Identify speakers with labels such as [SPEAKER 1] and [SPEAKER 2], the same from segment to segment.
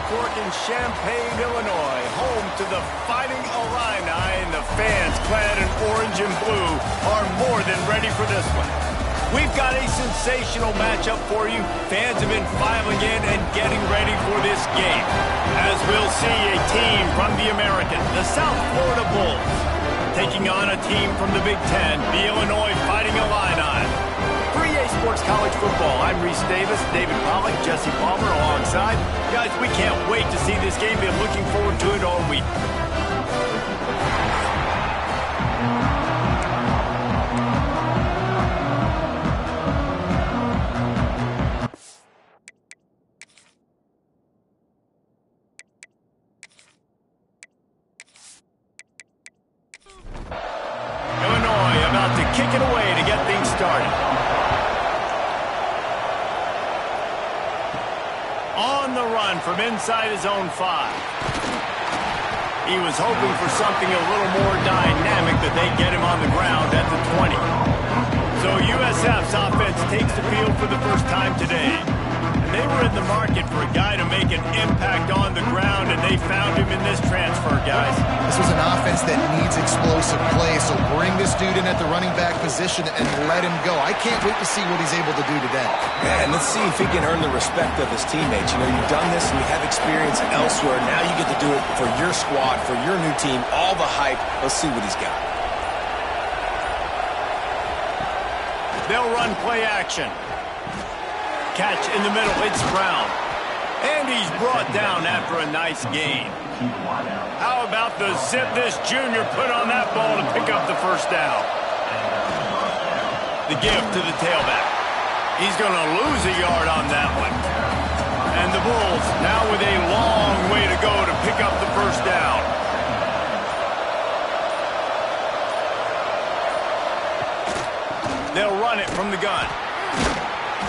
[SPEAKER 1] Court in Champaign, Illinois, home to the Fighting Illini, and the fans clad in orange and blue are more than ready for this one. We've got a sensational matchup for you. Fans have been filing in and getting ready for this game. As we'll see, a team from the American, the South Florida Bulls, taking on a team from the Big Ten, the Illinois Fighting Illini. For EA Sports College Football, I'm Reese Davis, David Pollack, Jesse Palmer alongside. Guys, we can't wait to see this game. Been looking forward to it all week. Illinois about to kick it away to get things started. On the run from inside his own 5. He was hoping for something a little more dynamic, but they get him on the ground at the 20. So USF's offense takes the field for the first time today. And they were in the market for a guy to make an impact on the ground, and they found him in this transfer, guys.
[SPEAKER 2] This was an offense that needs explosive play, so bring this dude in at the running back position and let him go. I can't wait to see what he's able to do today.
[SPEAKER 3] Man, let's see if he can earn the respect of his teammates. You know, you've done this and you have experience elsewhere. Now you get to do it for your squad, for your new team, all the hype. Let's see what he's got.
[SPEAKER 1] They'll run play action. Catch in the middle, it's Brown. And he's brought down after a nice gain. How about the zip this junior put on that ball to pick up the first down? The give to the tailback. He's going to lose a yard on that one. And the Bulls now with a long way to go to pick up the first down. They'll run it from the gun.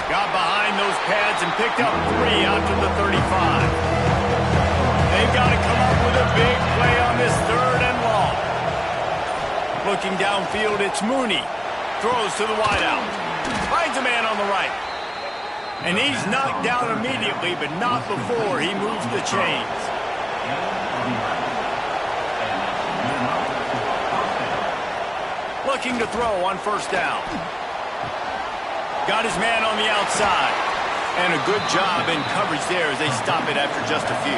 [SPEAKER 1] Got behind those pads and picked up 3 out to the 35. They've got to come up with a big play on this 3rd and long. Looking downfield, it's Mooney. Throws to the wideout. Finds a man on the right. And he's knocked down immediately, but not before he moves the chains. Looking to throw on first down. Got his man on the outside. And a good job in coverage there as they stop it after just a few.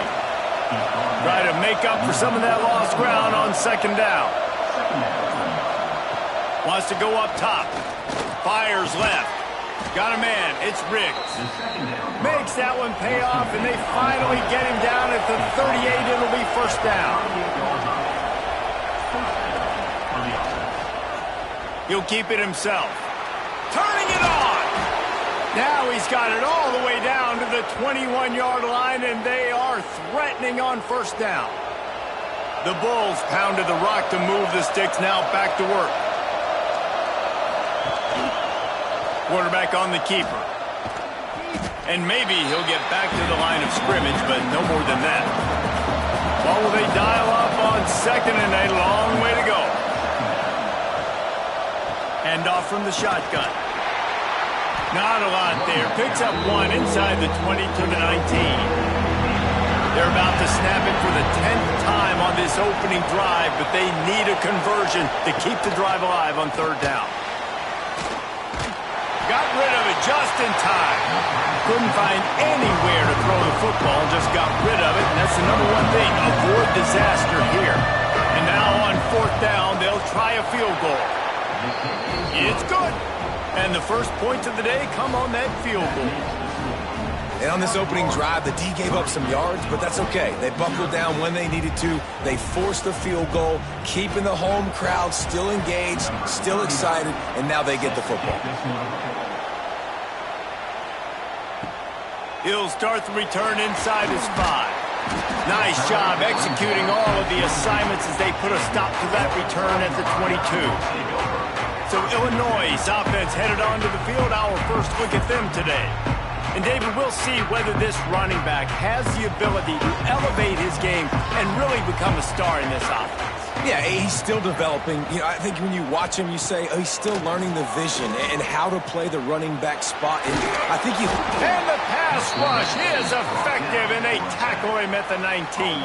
[SPEAKER 1] Try to make up for some of that lost ground on 2nd down. Wants to go up top. Fires left. Got a man. It's Riggs. Makes that one pay off, and they finally get him down at the 38. It'll be first down. He'll keep it himself. Turning it on. Now he's got it all the way down to the 21-yard line, and they are threatening on first down. The Bulls pounded the rock to move the sticks, now back to work. Quarterback on the keeper. And maybe he'll get back to the line of scrimmage, but no more than that. Well, will they dial up on 2nd and a long way to go? Hand off from the shotgun. Not a lot there. Picks up 1 inside the 20 to the 19. They're about to snap it for the 10th time on this opening drive, but they need a conversion to keep the drive alive on 3rd down. Got rid of it just in time. Couldn't find anywhere to throw the football, just got rid of it, and that's the number one thing. Avoid disaster here. And now on 4th down, they'll try a field goal. It's good. And the first points of the day come on that field goal.
[SPEAKER 3] And on this opening drive, the D gave up some yards, but that's okay. They buckled down when they needed to. They forced the field goal, keeping the home crowd still engaged, still excited, and now they get the football.
[SPEAKER 1] He'll start the return inside his 5. Nice job executing all of the assignments as they put a stop to that return at the 22. So Illinois' offense headed onto the field. Our first look at them today. And David, we'll see whether this running back has the ability to elevate his game and really become a star in this offense.
[SPEAKER 3] Yeah, he's still developing. You know, I think when you watch him, you say, oh, he's still learning the vision and how to play the running back spot. And I think he...
[SPEAKER 1] And the pass rush is effective, and they tackle him at the 19.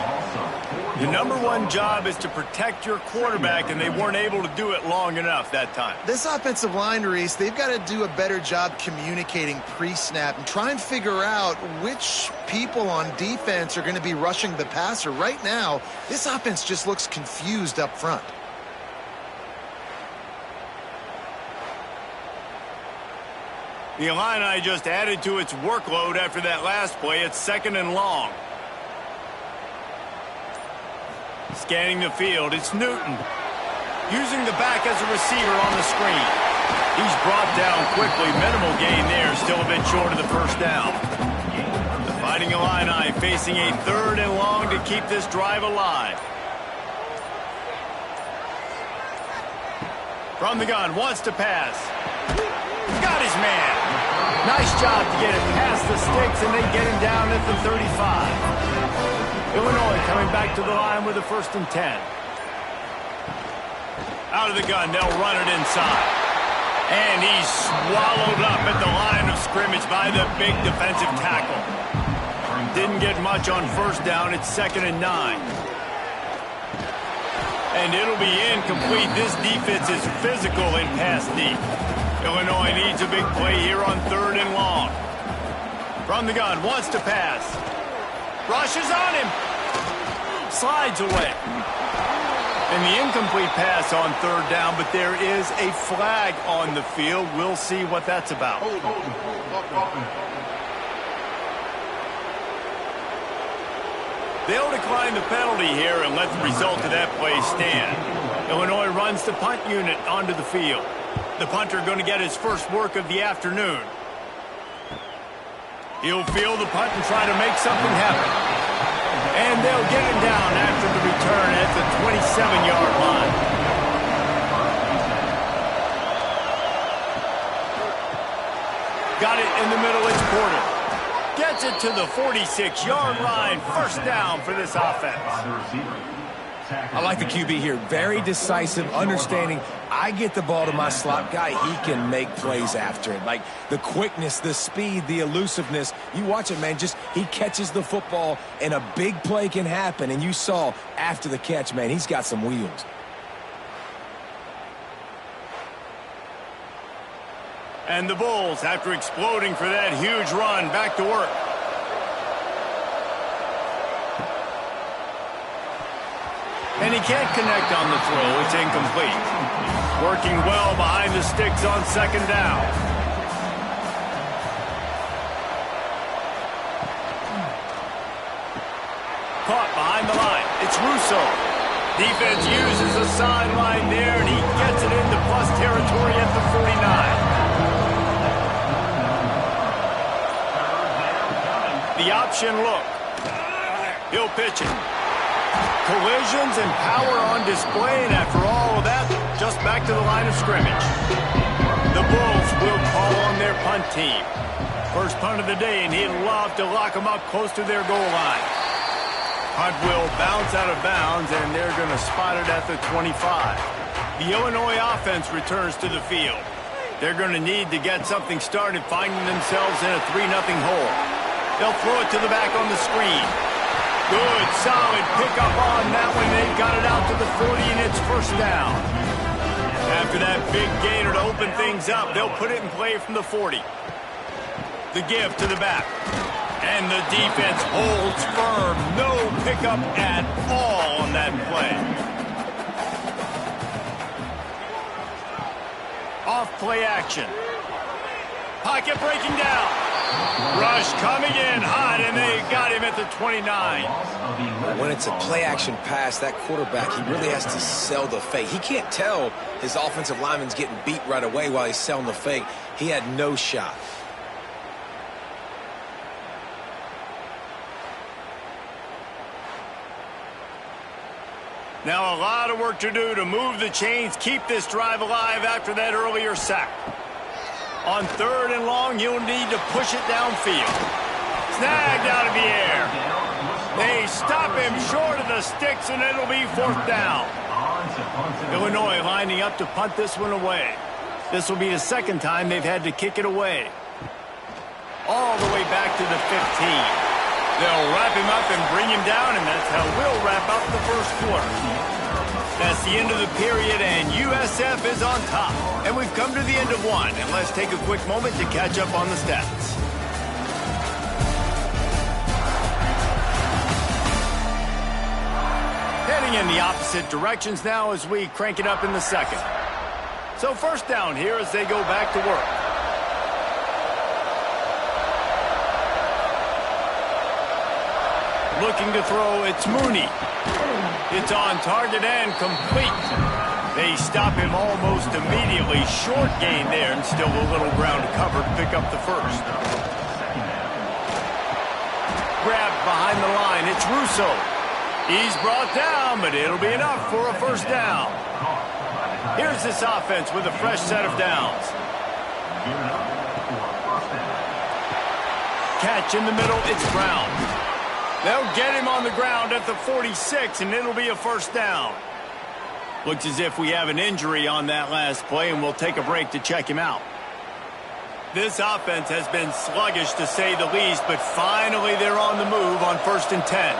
[SPEAKER 1] The #1 job is to protect your quarterback, and they weren't able to do it long enough that time.
[SPEAKER 2] This offensive line, Reese, they've got to do a better job communicating pre-snap and try and figure out which people on defense are going to be rushing the passer. Right now, this offense just looks confused up front.
[SPEAKER 1] The Illini just added to its workload after that last play. It's 2nd and long. Scanning the field, it's Newton. Using the back as a receiver on the screen. He's brought down quickly. Minimal gain there, still a bit short of the first down. The Fighting Illini facing a 3rd and long to keep this drive alive. From the gun, wants to pass. Got his man. Nice job to get it past the sticks, and they get him down at the 35. Illinois coming back to the line with a 1st and 10. Out of the gun, they'll run it inside. And he's swallowed up at the line of scrimmage by the big defensive tackle. Didn't get much on 1st down. It's 2nd and 9. And it'll be incomplete. This defense is physical in pass deep. Illinois needs a big play here on 3rd and long. From the gun, wants to pass. Rushes on him. Slides away. And the incomplete pass on 3rd down, but there is a flag on the field. We'll see what that's about. They'll decline the penalty here and let the result of that play stand. Illinois runs the punt unit onto the field. The punter going to get his first work of the afternoon. He'll field the punt and try to make something happen. And they'll get him down after the return at the 27-yard line. Got it in the middle, it's Porter. Gets it to the 46-yard line. 1st down for this offense.
[SPEAKER 3] I like the QB here. Very decisive, understanding I get the ball to my slot guy. He can make plays after it. Like the quickness, the speed, the elusiveness. You watch it, man. Just he catches the football and a big play can happen. And you saw after the catch, man, he's got some wheels.
[SPEAKER 1] And the Bulls, after exploding for that huge run, back to work. And he can't connect on the throw. It's incomplete. Working well behind the sticks on 2nd down. Caught behind the line. It's Russo. Defense uses a sideline there, and he gets it into plus territory at the 49. The option look. He'll pitch it. Collisions and power on display, and after all of that, just back to the line of scrimmage. The Bulls will call on their punt team. First punt of the day, and he'd love to lock them up close to their goal line. Punt will bounce out of bounds, and they're going to spot it at the 25. The Illinois offense returns to the field. They're going to need to get something started, finding themselves in a 3-0 hole. They'll throw it to the back on the screen. Good, solid pickup on that one. They've got it out to the 40, and it's 1st down. After that big gainer to open things up, they'll put it in play from the 40. The give to the back. And the defense holds firm. No pickup at all on that play. Off play action. Pocket breaking down. Rush coming in hot, and they got him at the 29.
[SPEAKER 3] When it's a play-action pass, that quarterback, he really has to sell the fake. He can't tell his offensive lineman's getting beat right away while he's selling the fake. He had no shot.
[SPEAKER 1] Now a lot of work to do to move the chains, keep this drive alive after that earlier sack. On 3rd and long, you'll need to push it downfield. Snagged out of the air. They stop him short of the sticks, and it'll be 4th down. Illinois lining up to punt this one away. This will be the second time they've had to kick it away. All the way back to the 15. They'll wrap him up and bring him down, and that's how we'll wrap up the first quarter. That's the end of the period, and USF is on top. And we've come to the end of one, and let's take a quick moment to catch up on the stats. Heading in the opposite directions now as we crank it up in the second. So first down here as they go back to work. Looking to throw, it's Mooney. It's on target and complete. They stop him almost immediately. Short gain there and still a little ground to cover to pick up the first. Grabbed behind the line, it's Russo. He's brought down, but it'll be enough for a first down. Here's this offense with a fresh set of downs. Catch in the middle, it's Brown. They'll get him on the ground at the 46, and it'll be a first down. Looks as if we have an injury on that last play, and we'll take a break to check him out. This offense has been sluggish, to say the least, but finally they're on the move on 1st and 10.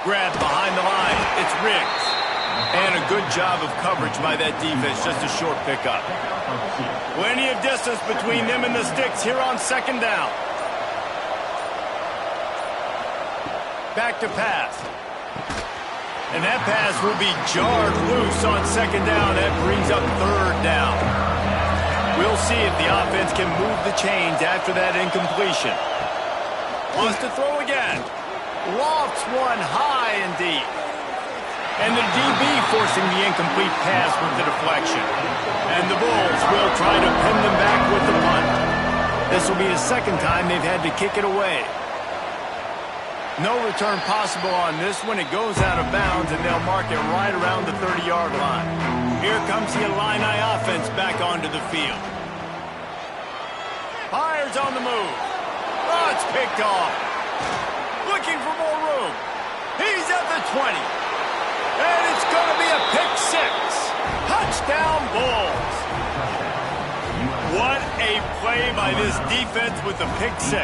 [SPEAKER 1] Grabbed behind the line, it's Riggs. And a good job of coverage by that defense, just a short pickup. Plenty of distance between them and the sticks here on second down. Back to pass. And that pass will be jarred loose on second down. That brings up third down. We'll see if the offense can move the chains after that incompletion. Wants to throw again. Lofts one high and deep. And the DB forcing the incomplete pass with the deflection. And the Bulls will try to pin them back with the punt. This will be the second time they've had to kick it away. No return possible on this one. It goes out of bounds, and they'll mark it right around the 30-yard line. Here comes the Illini offense back onto the field. Fires on the move. Oh, it's picked off. Looking for more room. He's at the 20. And it's going to be a pick six. Touchdown, Bulls. What a play by this defense with the pick six.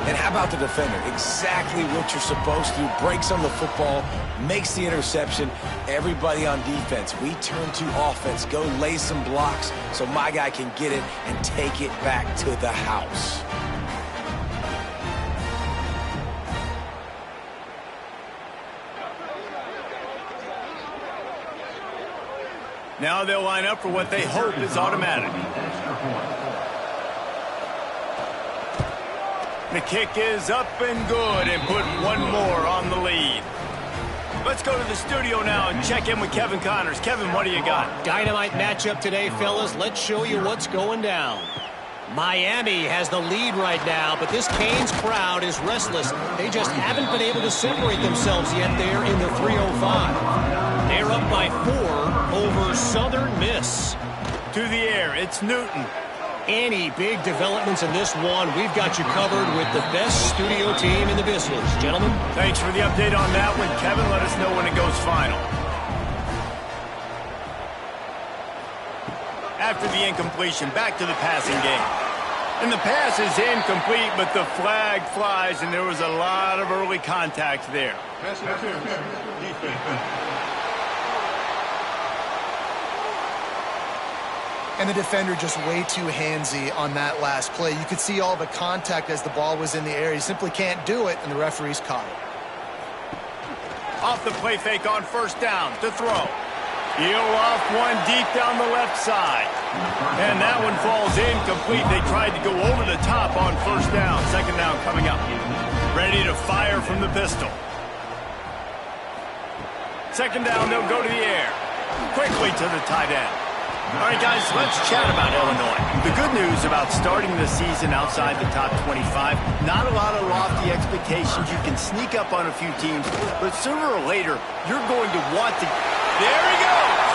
[SPEAKER 3] And how about the defender? Exactly what you're supposed to do. Breaks on the football, makes the interception. Everybody on defense, we turn to offense. Go lay some blocks so my guy can get it and take it back to the house.
[SPEAKER 1] Now they'll line up for what they hope is automatic. The kick is up and good, and put one more on the lead. Let's go to the studio now and check in with Kevin Connors. Kevin, what do you got?
[SPEAKER 4] Dynamite matchup today, fellas. Let's show you what's going down. Miami has the lead right now, but this Canes crowd is restless. They just haven't been able to separate themselves yet there in the 305. They're up by 4 over Southern Miss.
[SPEAKER 1] To the air, it's Newton.
[SPEAKER 4] Any big developments in this one, we've got you covered with the best studio team in the business. Gentlemen.
[SPEAKER 1] Thanks for the update on that one, Kevin. Let us know when it goes final. After the incompletion, back to the passing game. And the pass is incomplete, but the flag flies, and there was a lot of early contact there.
[SPEAKER 2] And the defender just way too handsy on that last play. You could see all the contact as the ball was in the air. He simply can't do it, and the referee's caught it.
[SPEAKER 1] Off the play fake on first down to throw. He'll off one deep down the left side. And that one falls incomplete. They tried to go over the top on first down. Second down coming up. Ready to fire from the pistol. Second down, they'll go to the air. Quickly to the tight end. All right, guys, let's chat about Illinois. The good news about starting the season outside the top 25, not a lot of lofty expectations. You can sneak up on a few teams, but sooner or later, you're going to want to... There he goes!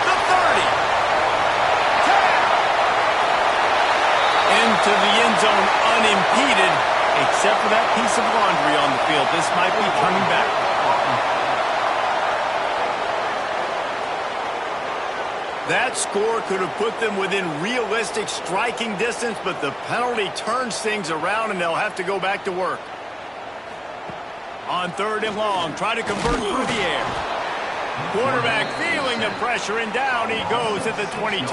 [SPEAKER 1] The 30. 10. Into the end zone unimpeded, except for that piece of laundry on the field. This might be coming back. That score could have put them within realistic striking distance, but the penalty turns things around, and they'll have to go back to work. On 3rd and long, try to convert through the air. Quarterback feeling the pressure, and down he goes at the 22.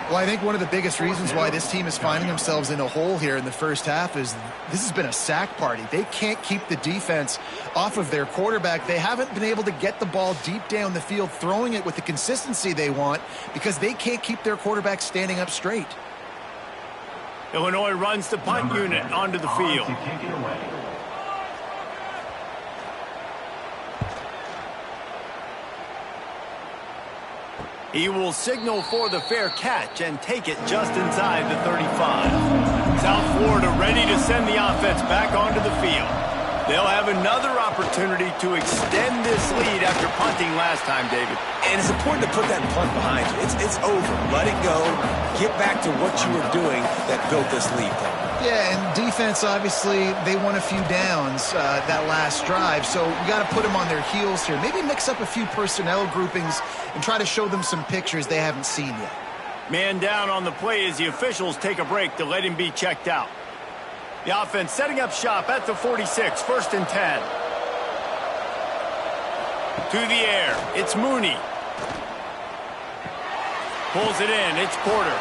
[SPEAKER 2] Well, I think one of the biggest reasons why this team is finding themselves in a hole here in the first half is this has been a sack party. They can't keep the defense off of their quarterback. They haven't been able to get the ball deep down the field, throwing it with the consistency they want because they can't keep their quarterback standing up straight.
[SPEAKER 1] Illinois runs the punt unit onto the field. He will signal for the fair catch and take it just inside the 35. South Florida ready to send the offense back onto the field. They'll have another opportunity to extend this lead after punting last time, David.
[SPEAKER 3] And it's important to put that punt behind you. It's over. Let it go. Get back to what you were doing that built this lead.
[SPEAKER 2] Yeah, and defense, obviously, they won a few downs that last drive, so we got to put them on their heels here. Maybe mix up a few personnel groupings and try to show them some pictures they haven't seen yet.
[SPEAKER 1] Man down on the play as the officials take a break to let him be checked out. The offense setting up shop at the 46, 1st and 10. To the air, it's Mooney. Pulls it in, it's Porter.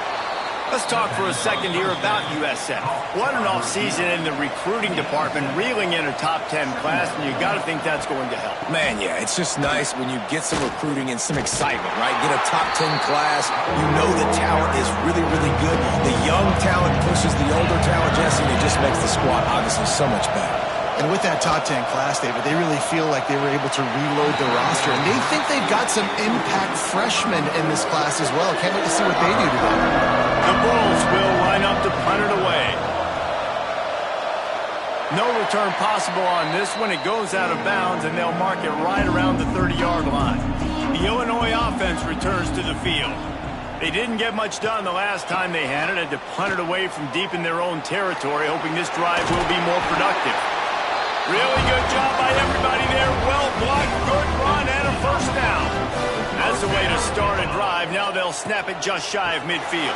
[SPEAKER 1] Let's talk for a second here about USF. What an offseason in the recruiting department, reeling in a top 10 class, and you got to think that's going to help.
[SPEAKER 3] Man, yeah, it's just nice when you get some recruiting and some excitement, right? Get a top 10 class. You know the talent is really, really good. The young talent pushes the older talent, Jesse, and it just makes the squad obviously so much better.
[SPEAKER 2] And with that top 10 class, David, they really feel like they were able to reload the roster. And they think they've got some impact freshmen in this class as well. Can't wait to see what they do today.
[SPEAKER 1] The Bulls will line up to punt it away. No return possible on this one. It goes out of bounds, and they'll mark it right around the 30-yard line. The Illinois offense returns to the field. They didn't get much done the last time they had it. Had to punt it away from deep in their own territory, hoping this drive will be more productive. Really good job by everybody there. Well blocked, good run, and a 1st down. That's the way to start a drive. Now they'll snap it just shy of midfield.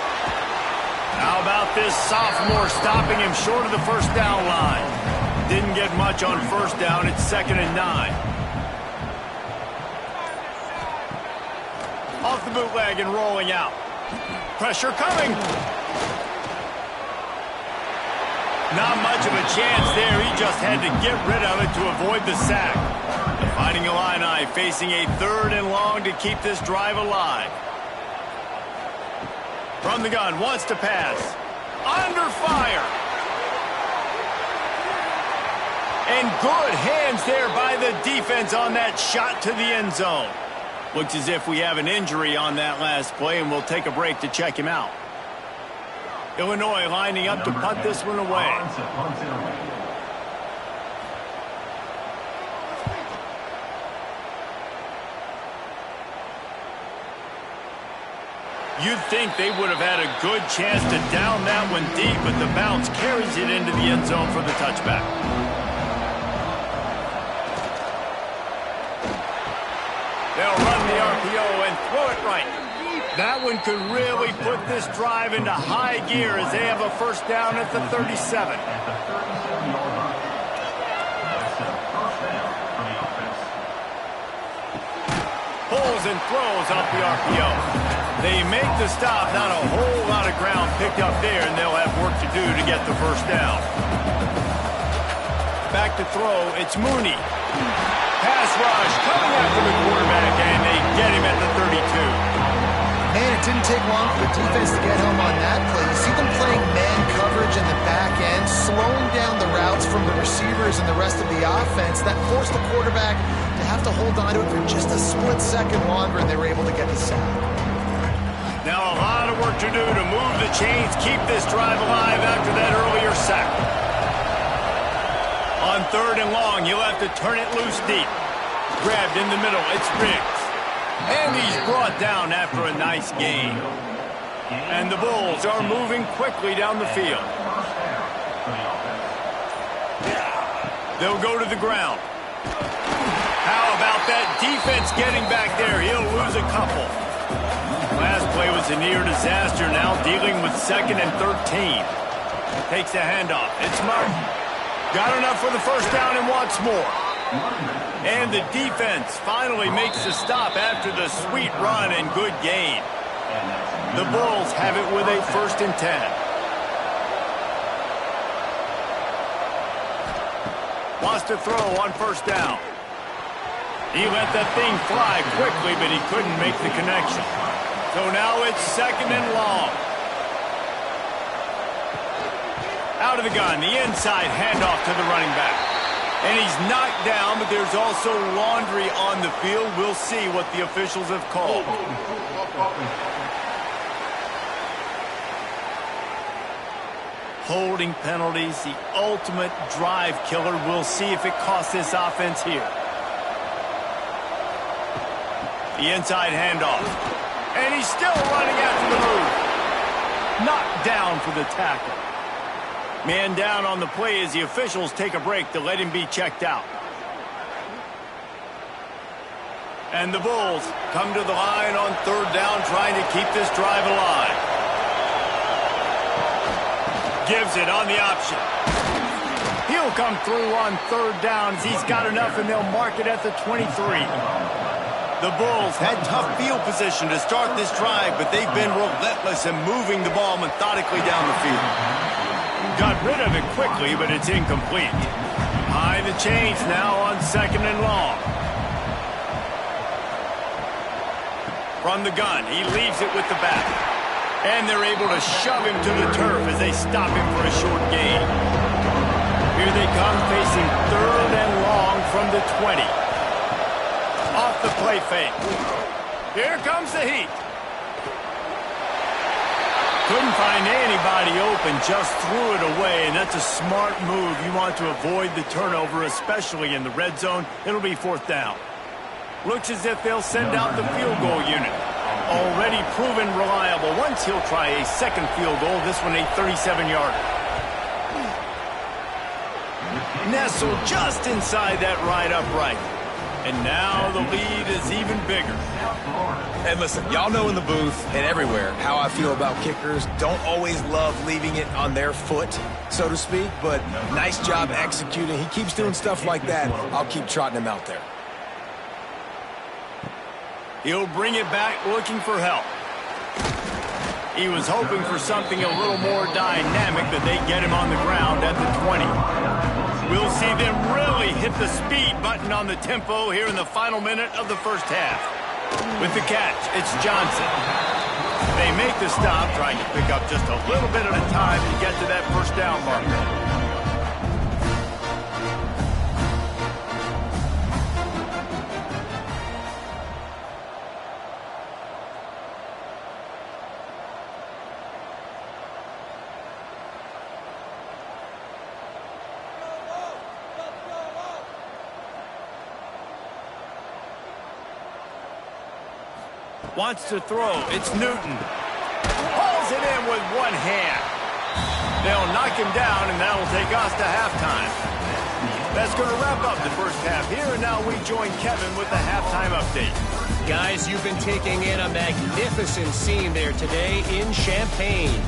[SPEAKER 1] How about this sophomore stopping him short of the 1st down line? Didn't get much on 1st down. It's 2nd and 9. Off the bootleg and rolling out. Pressure coming. Not much of a chance there. He just had to get rid of it to avoid the sack. The Fighting Illini facing a 3rd and long to keep this drive alive. From the gun, wants to pass. Under fire. And good hands there by the defense on that shot to the end zone. Looks as if we have an injury on that last play, and we'll take a break to check him out. Illinois lining up to punt this one away. You'd think they would have had a good chance to down that one deep, but the bounce carries it into the end zone for the touchback. They'll run the RPO and throw it right. That one could really put this drive into high gear as they have a 1st down at the 37. Pulls and throws off the RPO. They make the stop, not a whole lot of ground picked up there, and they'll have work to do to get the 1st down. Back to throw, it's Mooney. Pass rush coming after the quarterback, and they get him at the 32.
[SPEAKER 2] Man, it didn't take long for the defense to get home on that play. You see them playing man coverage in the back end, slowing down the routes from the receivers and the rest of the offense. That forced the quarterback to have to hold on to it for just a split second longer, and they were able to get the sack.
[SPEAKER 1] Now a lot of work to do to move the chains, keep this drive alive after that earlier sack. On 3rd and long, you'll have to turn it loose deep. Grabbed in the middle, it's Riggs. And he's brought down after a nice gain. And the Bulls are moving quickly down the field. They'll go to the ground. How about that defense getting back there? He'll lose a couple. Last play was a near disaster, now dealing with 2nd and 13. Takes the handoff. It's Martin. Got enough for the first down and wants more. And the defense finally makes the stop after the sweet run and good gain. The Bulls have it with a 1st and 10. Wants to throw on 1st down. He let that thing fly quickly, but he couldn't make the connection. So now it's 2nd and long. Out of the gun, the inside handoff to the running back. And he's knocked down, but there's also laundry on the field. We'll see what the officials have called. Holding penalties, the ultimate drive killer. We'll see if it costs this offense here. The inside handoff. And he's still running after the move. Knocked down for the tackle. Man down on the play as the officials take a break to let him be checked out. And the Bulls come to the line on 3rd down, trying to keep this drive alive. Gives it on the option. He'll come through on 3rd down as he's got enough, and they'll mark it at the 23. The Bulls had tough field position to start this drive, but they've been relentless in moving the ball methodically down the field. Got rid of it quickly, but it's incomplete. High the chains now on 2nd and long. From the gun, he leaves it with the back. And they're able to shove him to the turf as they stop him for a short gain. Here they come, facing 3rd and long from the 20. Off the play fake. Here comes the heat. Couldn't find anybody open, just threw it away, and that's a smart move. You want to avoid the turnover, especially in the red zone. It'll be 4th down. Looks as if they'll send out the field goal unit. Already proven reliable. Once he'll try a 2nd field goal, this one a 37-yarder. Nestled just inside that right upright. And now the lead is even bigger.
[SPEAKER 3] And listen, y'all know in the booth and everywhere how I feel about kickers. Don't always love leaving it on their foot, so to speak, but nice job executing. He keeps doing stuff like that. I'll keep trotting him out there.
[SPEAKER 1] He'll bring it back looking for help. He was hoping for something a little more dynamic, but they get him on the ground at the 20. We'll see them really hit the speed button on the tempo here in the final minute of the 1st half. With the catch, it's Johnson. They make the stop, trying to pick up just a little bit at a time to get to that 1st down marker. Wants to throw. It's Newton. Hauls it in with one hand. They'll knock him down, and that'll take us to halftime. That's going to wrap up the 1st half here, and now we join Kevin with the halftime update.
[SPEAKER 4] Guys, you've been taking in a magnificent scene there today in Champaign.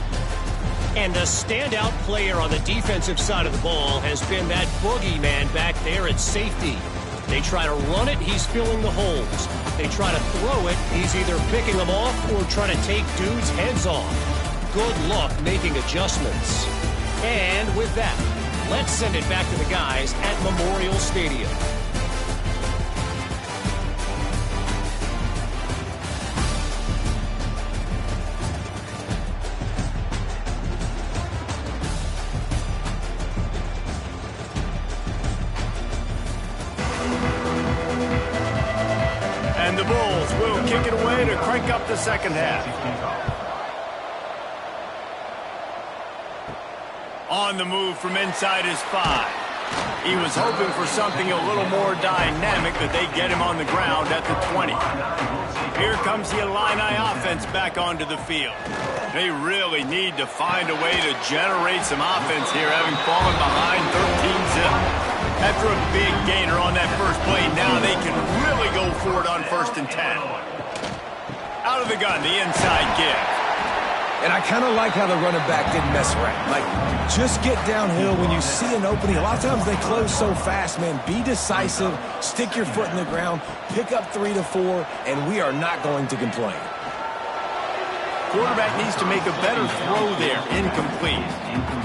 [SPEAKER 4] And the standout player on the defensive side of the ball has been that boogeyman back there at safety. They try to run it, he's filling the holes. They try to throw it, he's either picking them off or trying to take dudes' heads off. Good luck making adjustments. And with that, let's send it back to the guys at Memorial Stadium.
[SPEAKER 1] And the Bulls will kick it away to crank up the 2nd half. On the move from inside his 5. He was hoping for something a little more dynamic, but they get him on the ground at the 20. Here comes the Illini offense back onto the field. They really need to find a way to generate some offense here, having fallen behind 13-0. After a big gainer on that first play, now they can really go for it on 1st and 10. Out of the gun, the inside give.
[SPEAKER 3] And I kind of like how the running back didn't mess around. Like, just get downhill when you see an opening. A lot of times they close so fast, man. Be decisive, stick your foot in the ground, pick up 3 to 4, and we are not going to complain.
[SPEAKER 1] Quarterback needs to make a better throw there. Incomplete.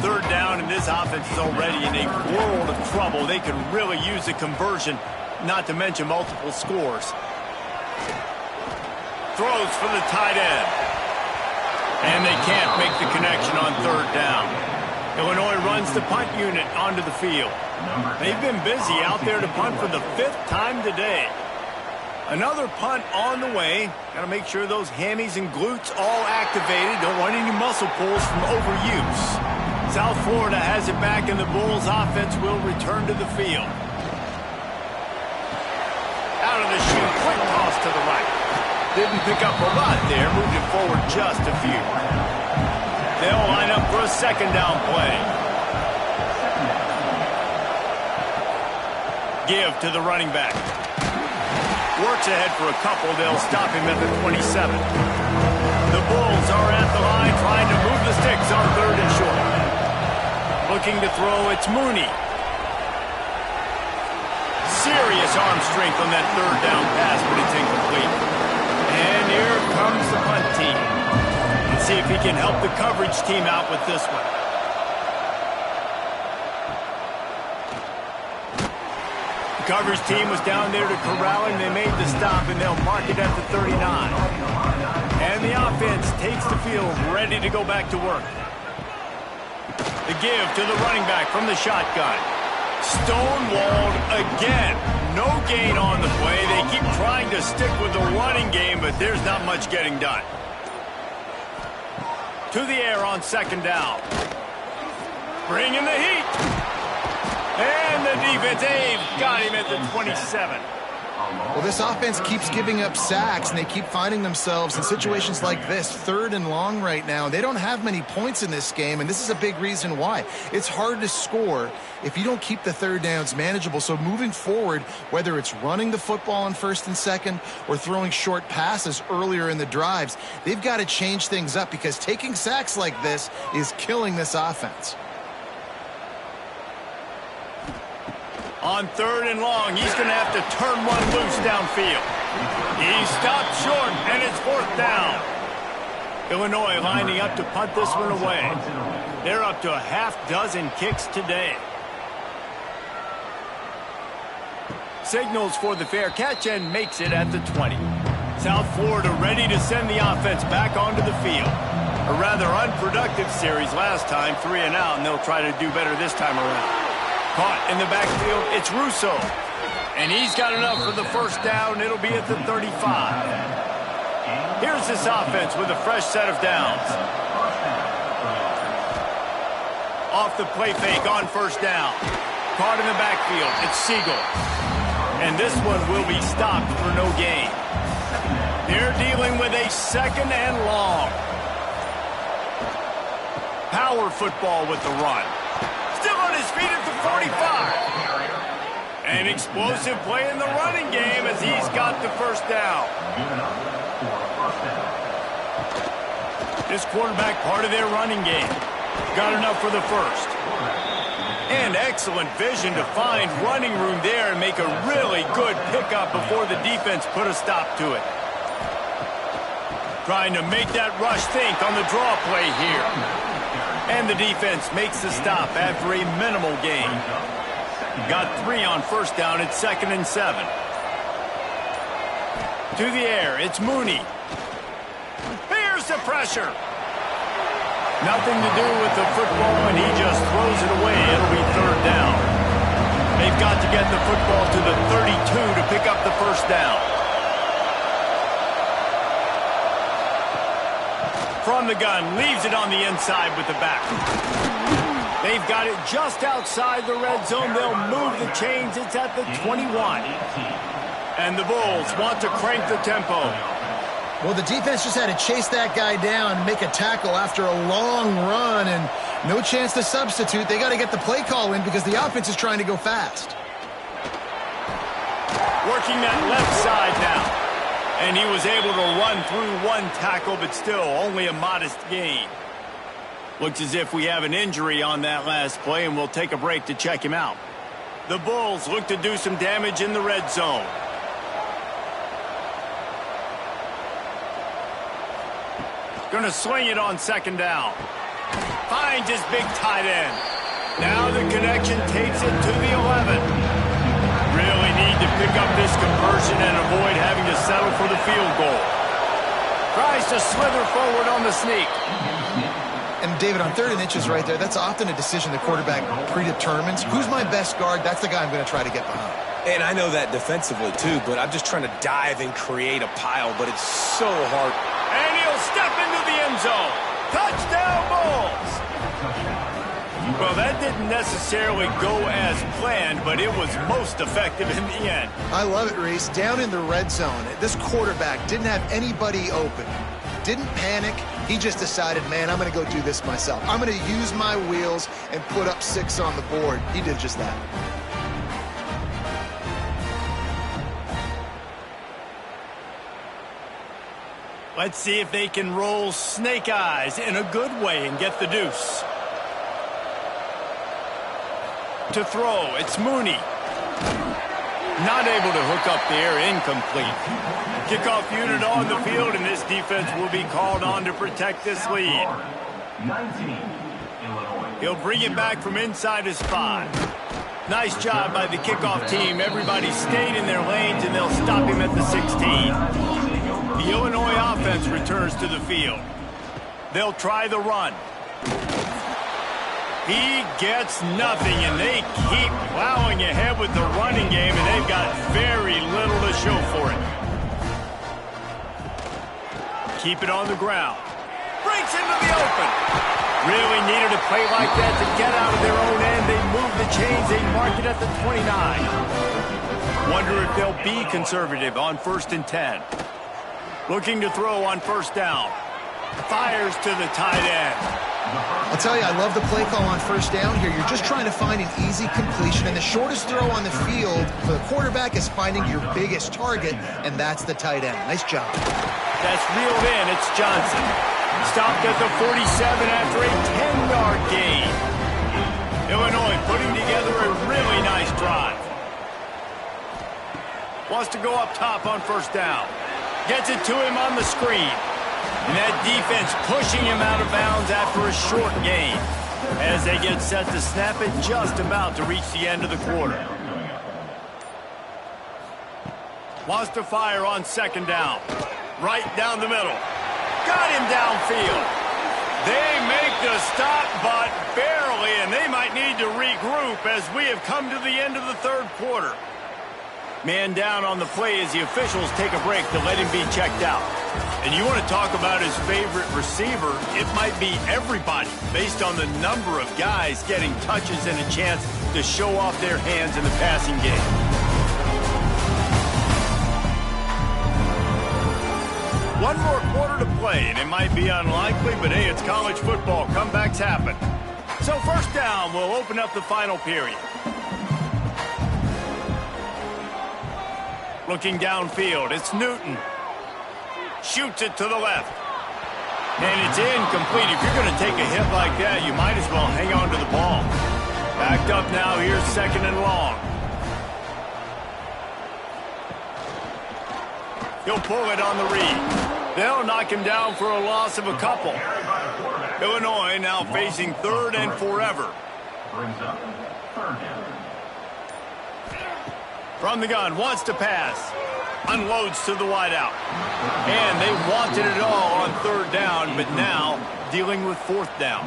[SPEAKER 1] Third down, and this offense is already in a world of trouble. They could really use a conversion, not to mention multiple scores. Throws for the tight end. And they can't make the connection on third down. Illinois runs the punt unit onto the field. They've been busy out there to punt for the 5th time today. Another punt on the way. Got to make sure those hammies and glutes all activated. Don't want any muscle pulls from overuse. South Florida has it back, and the Bulls offense will return to the field. Out of the chute, quick toss to the right. Didn't pick up a lot there, moved it forward just a few. They'll line up for a second down play. Give to the running back. Works ahead for a couple. They'll stop him at the 27. The Bulls are at the line trying to move the sticks on third and short. Looking to throw, it's Mooney. Serious arm strength on that third down pass, but it's incomplete. And here comes the punt team. Let's see if he can help the coverage team out with this one. The coverage team was down there to corral him. They made the stop, and they'll mark it at the 39. And the offense takes the field, ready to go back to work. The give to the running back from the shotgun. Stonewalled again. No gain on the play. They keep trying to stick with the running game, but there's not much getting done. To the air on second down. Bringing the heat. And the defense, they've got him at the 27.
[SPEAKER 2] Well, this offense keeps giving up sacks, and they keep finding themselves in situations like this, 3rd and long right now. They don't have many points in this game, and this is a big reason why. It's hard to score if you don't keep the third downs manageable. So moving forward, whether it's running the football on 1st and 2nd or throwing short passes earlier in the drives, they've got to change things up because taking sacks like this is killing this offense.
[SPEAKER 1] On 3rd and long, he's going to have to turn one loose downfield. He stopped short, and it's 4th down. Illinois lining up to punt this one away. They're up to a half-dozen kicks today. Signals for the fair catch and makes it at the 20. South Florida ready to send the offense back onto the field. A rather unproductive series last time, 3 and out, and they'll try to do better this time around. Caught in the backfield, it's Russo. And he's got enough for the first down. It'll be at the 35. Here's this offense with a fresh set of downs. Off the play fake on first down. Caught in the backfield, it's Siegel. And this one will be stopped for no gain. They're dealing with a 2nd and long. Power football with the run. Still on his feet at the 45. An explosive play in the running game as he's got the first down. This quarterback part of their running game. Got enough for the first. And excellent vision to find running room there and make a really good pickup before the defense put a stop to it. Trying to make that rush think on the draw play here. And the defense makes the stop after a minimal gain. Got 3 on first down at 2nd and 7. To the air, it's Mooney. Here's the pressure. Nothing to do with the football, and he just throws it away. It'll be 3rd down. They've got to get the football to the 32 to pick up the first down. From the gun, leaves it on the inside with the back. They've got it just outside the red zone. They'll move the chains. It's at the 21. And the Bulls want to crank the tempo.
[SPEAKER 2] Well, the defense just had to chase that guy down and make a tackle after a long run, and no chance to substitute. They got to get the play call in because the offense is trying to go fast.
[SPEAKER 1] Working that left side now. And he was able to run through one tackle, but still only a modest gain. Looks as if we have an injury on that last play, and we'll take a break to check him out. The Bulls look to do some damage in the red zone. Going to sling it on second down. Finds his big tight end. Now the connection takes it to the 11. Really need to pick up this conversion and avoid having to settle for the field goal. Tries to slither forward on the sneak.
[SPEAKER 2] And David, on 3rd and inches right there, that's often a decision the quarterback predetermines. Who's my best guard? That's the guy I'm going to try to get behind.
[SPEAKER 3] And I know that defensively, too, but I'm just trying to dive and create a pile, but it's so hard.
[SPEAKER 1] And he'll step into the end zone. Touchdown, Bulls! Well, that didn't necessarily go as planned, but it was most effective in the end.
[SPEAKER 2] I love it, Reese. Down in the red zone, this quarterback didn't have anybody open. Didn't panic. He just decided, man, I'm going to go do this myself. I'm going to use my wheels and put up 6 on the board. He did just that.
[SPEAKER 1] Let's see if they can roll snake eyes in a good way and get the deuce. To throw, it's Mooney. Not able to hook up there, incomplete. Kickoff unit on the field, and this defense will be called on to protect this lead. He'll bring it back from inside his 5. Nice job by the kickoff team. Everybody stayed in their lanes, and they'll stop him at the 16. The Illinois offense returns to the field. They'll try the run. He gets nothing, and they keep plowing ahead with the running game, and they've got very little to show for it. Keep it on the ground. Breaks into the open. Really needed a play like that to get out of their own end. They move the chains. They mark it at the 29. Wonder if they'll be conservative on 1st and 10. Looking to throw on 1st down. Fires to the tight end.
[SPEAKER 2] I'll tell you, I love the play call on 1st down here. You're just trying to find an easy completion, and the shortest throw on the field for the quarterback is finding your biggest target, and that's the tight end. Nice job.
[SPEAKER 1] That's reeled in. It's Johnson. Stopped at the 47 after a 10-yard gain. Illinois putting together a really nice drive. Wants to go up top on 1st down. Gets it to him on the screen. And that defense pushing him out of bounds after a short gain. As they get set to snap it, just about to reach the end of the quarter. Wants to fire on 2nd down. Right down the middle. Got him downfield. They make the stop, but barely, and they might need to regroup as we have come to the end of the 3rd quarter. Man down on the play as the officials take a break to let him be checked out. And you want to talk about his favorite receiver, it might be everybody based on the number of guys getting touches and a chance to show off their hands in the passing game. One more quarter to play, and it might be unlikely, but hey, it's college football. Comebacks happen. So 1st down will open up the final period. Looking downfield, it's Newton. Shoots it to the left. And it's incomplete. If you're going to take a hit like that, you might as well hang on to the ball. Backed up now, here's 2nd and long. He'll pull it on the read. They'll knock him down for a loss of a couple. Illinois now facing 3rd and forever. From the gun, wants to pass. Unloads to the wideout. And they wanted it all on 3rd down, but now dealing with 4th down.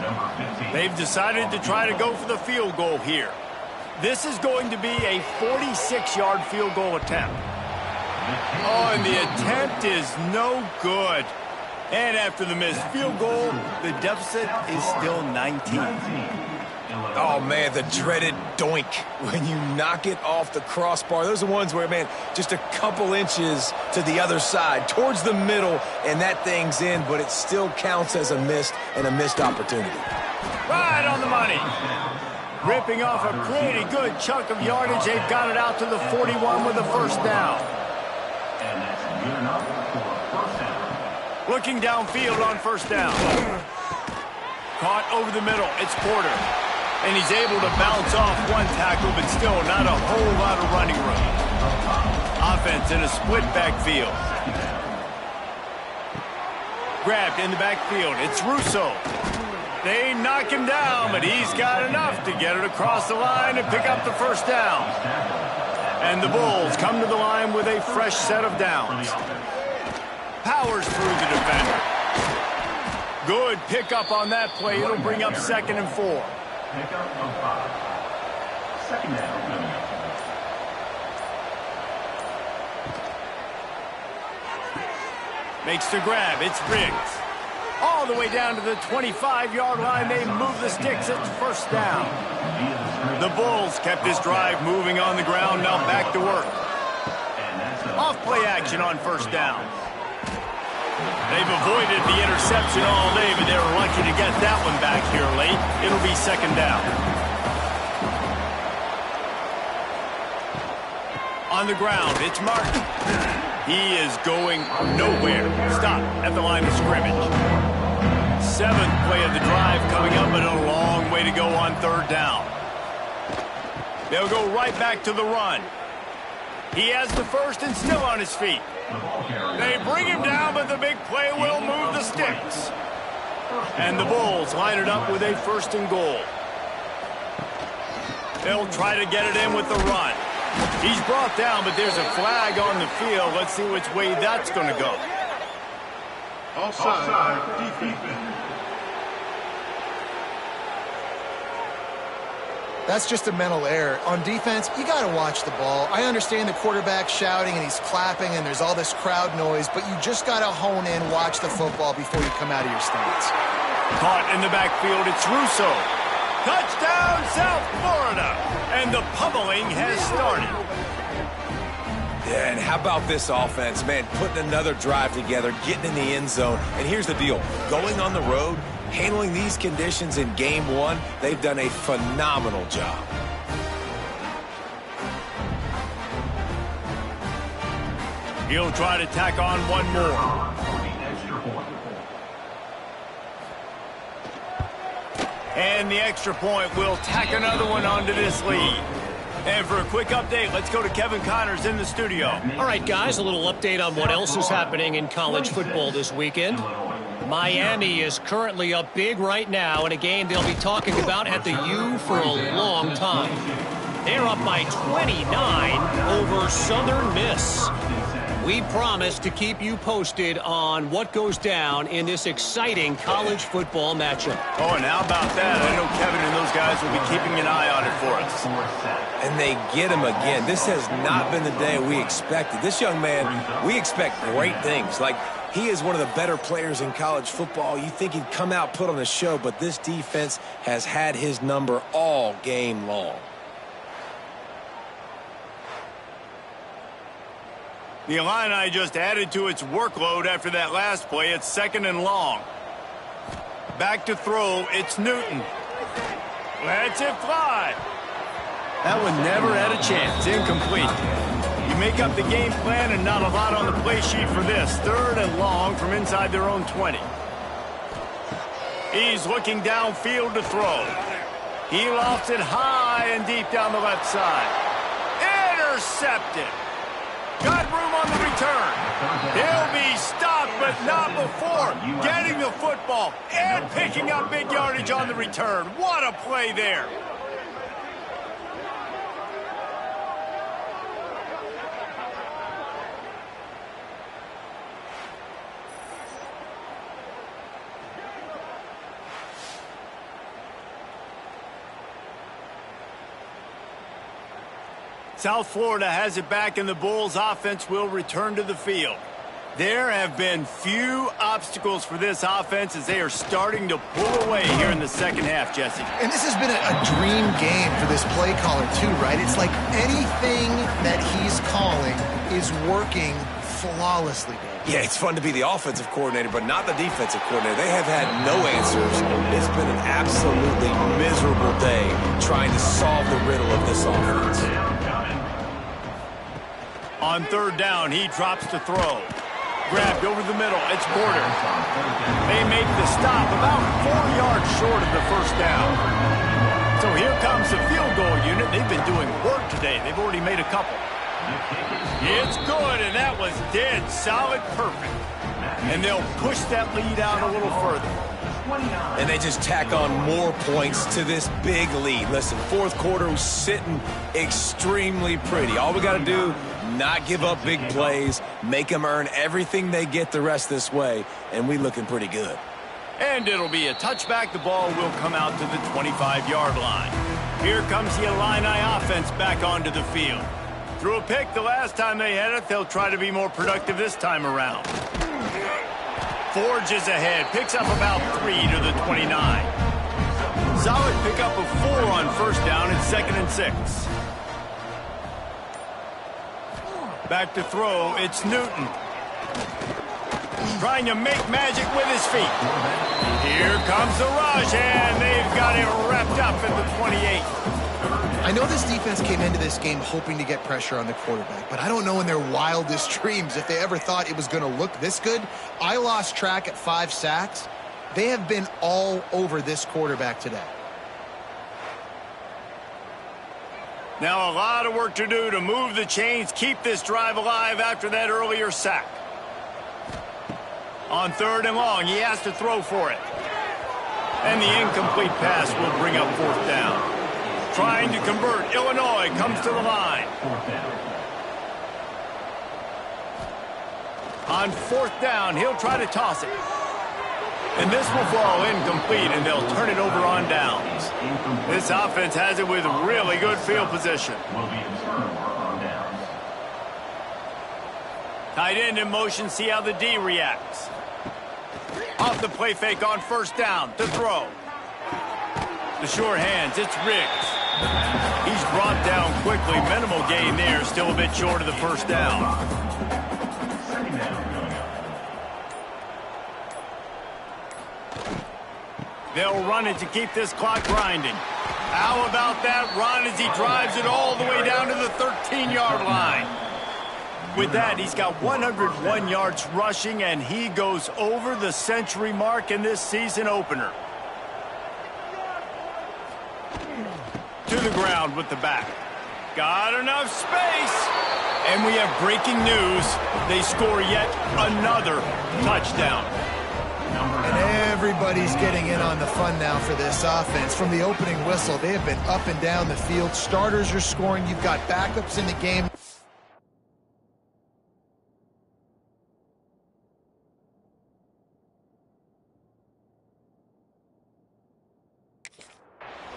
[SPEAKER 1] They've decided to try to go for the field goal here. This is going to be a 46-yard field goal attempt. Oh, and the attempt is no good. And after the missed field goal, the deficit is still 19.
[SPEAKER 3] Oh, man, the dreaded doink when you knock it off the crossbar. Those are ones where, man, just a couple inches to the other side, towards the middle, and that thing's in, but it still counts as a missed opportunity.
[SPEAKER 1] Right on the money. Ripping off a pretty good chunk of yardage. They've got it out to the 41 with the 1st down. Looking downfield on first down. Caught over the middle. It's Porter. And he's able to bounce off one tackle, but still not a whole lot of running room. Offense in a split backfield. Grabbed in the backfield. It's Russo. They knock him down, but he's got enough to get it across the line and pick up the first down. And the Bulls come to the line with a fresh set of downs. Powers through the defender. Good pickup on that play. It'll bring up 2nd and 4.
[SPEAKER 5] Pickup of 5. 2nd down.
[SPEAKER 1] Makes the grab. It's Riggs. All the way down to the 25-yard line. They move the sticks. It's first down. The Bulls kept this drive moving on the ground. Now back to work. Off-play action on first down. They've avoided the interception all day, but they were lucky to get that one back here late. It'll be 2nd down. On the ground, it's Martin. He is going nowhere. Stop at the line of scrimmage. 7th play of the drive coming up, but a long way to go on 3rd down. They'll go right back to the run. He has the first and still on his feet. They bring him down, but the big play will move the sticks. And the Bulls line it up with a 1st and goal. They'll try to get it in with the run. He's brought down, but there's a flag on the field. Let's see which way that's going to go.
[SPEAKER 5] Offside. Defense.
[SPEAKER 2] That's just a mental error. On defense, you got to watch the ball. I understand the quarterback shouting and he's clapping and there's all this crowd noise, but you just got to hone in, watch the football before you come out of your stance.
[SPEAKER 1] Caught in the backfield, it's Russo. Touchdown, South Florida! And the pummeling has started.
[SPEAKER 3] Yeah, and how about this offense, man? Putting another drive together, getting in the end zone. And here's the deal. Going on the road, handling these conditions in game 1, they've done a phenomenal job.
[SPEAKER 1] He'll try to tack on one more. And the extra point will tack another one onto this lead. And for a quick update, let's go to Kevin Connors in the studio.
[SPEAKER 4] All right, guys, a little update on what else is happening in college football this weekend. Miami is currently up big right now in a game they'll be talking about at the U for a long time. They're up by 29 over Southern Miss. We promise to keep you posted on what goes down in this exciting college football matchup.
[SPEAKER 1] Oh, and how about that? I know Kevin and those guys will be keeping an eye on it for us.
[SPEAKER 3] And they get him again. This has not been the day we expected. This young man, we expect great things. Like, he is one of the better players in college football. You think he'd come out, put on a show, but this defense has had his number all game long.
[SPEAKER 1] The Illini just added to its workload after that last play. It's 2nd and long. Back to throw. It's Newton. Lets it fly. That one never had a chance. Incomplete. You make up the game plan and not a lot on the play sheet for this. 3rd and long from inside their own 20. He's looking downfield to throw. He lofts it high and deep down the left side. Intercepted. Got room on the return. He'll be stopped, but not before getting the football and picking up big yardage on the return. What a play there. South Florida has it back, and the Bulls offense will return to the field. There have been few obstacles for this offense as they are starting to pull away here in the second half, Jesse.
[SPEAKER 2] And this has been a dream game for this play caller too, right? It's like anything that he's calling is working flawlessly.
[SPEAKER 3] Yeah, it's fun to be the offensive coordinator, but not the defensive coordinator. They have had no answers. It's been an absolutely miserable day trying to solve the riddle of this offense.
[SPEAKER 1] On third down, he drops to throw. Grabbed over the middle. It's Porter. They make the stop about 4 yards short of the first down. So here comes the field goal unit. They've been doing work today. They've already made a couple. It's good, and that was dead solid perfect. And they'll push that lead out a little further.
[SPEAKER 3] And they just tack on more points to this big lead. Listen, fourth quarter was sitting extremely pretty. All we got to do, not give up big plays, make them earn everything they get the rest this way, and we looking pretty good.
[SPEAKER 1] And it'll be a touchback. The ball will come out to the 25-yard line. Here comes the Illini offense back onto the field. Threw a pick the last time they had it. They'll try to be more productive this time around. Forges ahead, picks up about 3 to the 29. Solid pickup of 4 on first down and 2nd and 6. Back to throw, it's Newton. Trying to make magic with his feet. Here comes the rush, and they've got it wrapped up at the 28.
[SPEAKER 2] I know this defense came into this game hoping to get pressure on the quarterback, but I don't know in their wildest dreams if they ever thought it was going to look this good. I lost track at 5 sacks. They have been all over this quarterback today.
[SPEAKER 1] Now a lot of work to do to move the chains, keep this drive alive after that earlier sack. On third and long, he has to throw for it. And the incomplete pass will bring up 4th down. Trying to convert, Illinois comes to the line. On 4th down, he'll try to toss it. And this will fall incomplete, and they'll turn it over on downs. This offense has it with really good field position. Tight end in motion, see how the D reacts. Off the play fake on first down, to throw. The sure hands, it's Riggs. He's brought down quickly. Minimal gain there, still a bit short of the first down. They'll run it to keep this clock grinding. How about that run as he drives it all the way down to the 13-yard line? With that, he's got 101 yards rushing, and he goes over the century mark in this season opener. To the ground with the back. Got enough space. And we have breaking news. They score yet another touchdown.
[SPEAKER 2] And everybody's getting in on the fun now for this offense. From the opening whistle, they have been up and down the field. Starters are scoring. You've got backups in the game.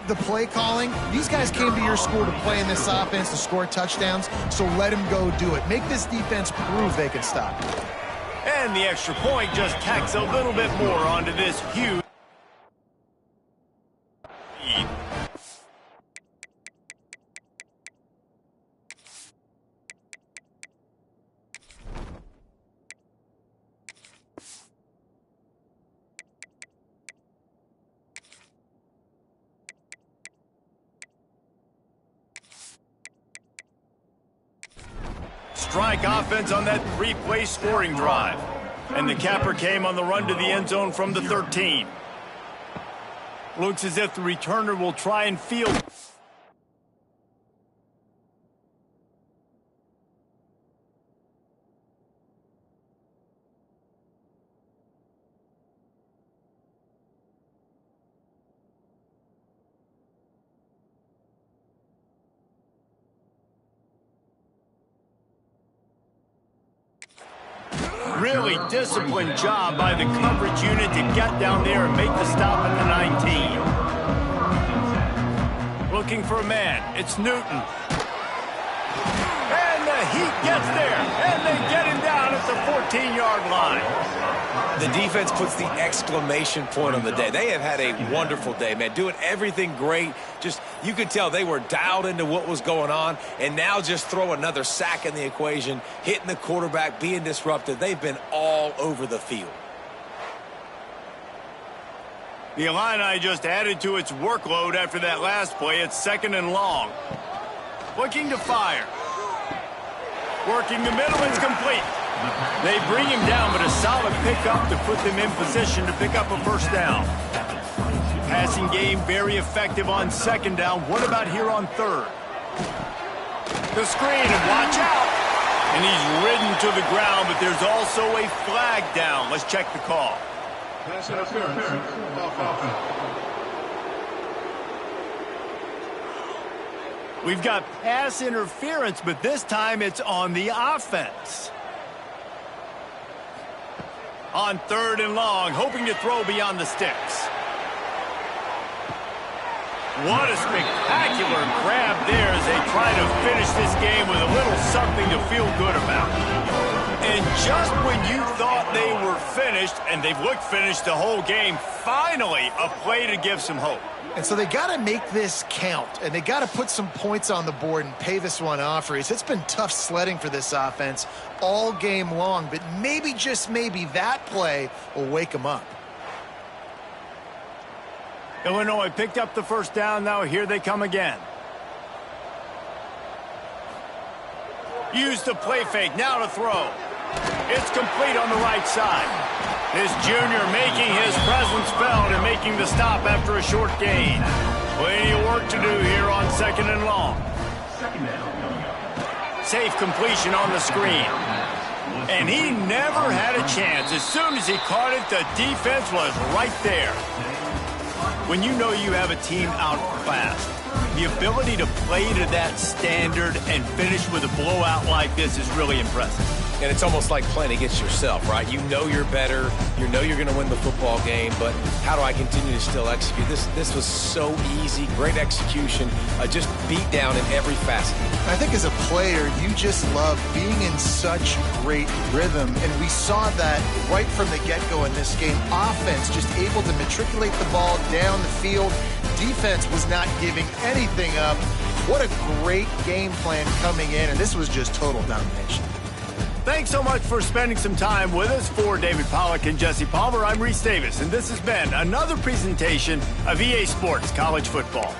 [SPEAKER 2] The play calling, these guys came to your school to play in this offense to score touchdowns, so let them go do it. Make this defense prove they can stop it.
[SPEAKER 1] And the extra point just tacks a little bit more onto this huge lead. Strike offense on that 3-play scoring drive. And the capper came on the run to the end zone from the 13. Looks as if the returner will try and field. Really disciplined job by the coverage unit to get down there and make the stop at the 19. Looking for a man. It's Newton. And the Heat gets there. And they get him down at the 14-yard line.
[SPEAKER 3] The defense puts the exclamation point on the day. They have had a wonderful day, man, doing everything great. Just, you could tell they were dialed into what was going on, and now just throw another sack in the equation, hitting the quarterback, being disruptive. They've been all over the field.
[SPEAKER 1] The Illini just added to its workload after that last play. It's 2nd and long. Looking to fire. Working the middle, it's complete. They bring him down, but a solid pickup to put them in position to pick up a first down. Passing game very effective on second down. What about here on third? The screen, and watch out. And he's ridden to the ground, but there's also a flag down. Let's check the call.
[SPEAKER 5] Pass interference. Offense.
[SPEAKER 1] We've got pass interference, but this time it's on the offense. On third and long, hoping to throw beyond the sticks. What a spectacular grab there as they try to finish this game with a little something to feel good about. And just when you thought they were finished, and they've looked finished the whole game, finally a play to give some hope.
[SPEAKER 2] And so they got to make this count, and they got to put some points on the board and pay this one off. It's been tough sledding for this offense all game long, but maybe, just maybe, that play will wake them up.
[SPEAKER 1] Illinois picked up the first down. Now here they come again. Use the play fake. Now to throw. It's complete on the right side. This junior making his presence felt and making the stop after a short gain. Plenty of work to do here on second and long.
[SPEAKER 5] Second down.
[SPEAKER 1] Safe completion on the screen. And he never had a chance. As soon as he caught it, the defense was right there. When you know you have a team outclassed, the ability to play to that standard and finish with a blowout like this is really impressive.
[SPEAKER 3] And it's almost like playing against yourself, right? You know you're better. You know you're going to win the football game, but how do I continue to still execute? This was so easy. Great execution. Just beat down in every facet.
[SPEAKER 2] I think as a player, you just love being in such great rhythm, and we saw that right from the get-go in this game. Offense just able to matriculate the ball down the field. Defense was not giving anything up. What a great game plan coming in, and this was just total domination.
[SPEAKER 1] Thanks so much for spending some time with us. For David Pollack and Jesse Palmer, I'm Reese Davis, and this has been another presentation of EA Sports College Football.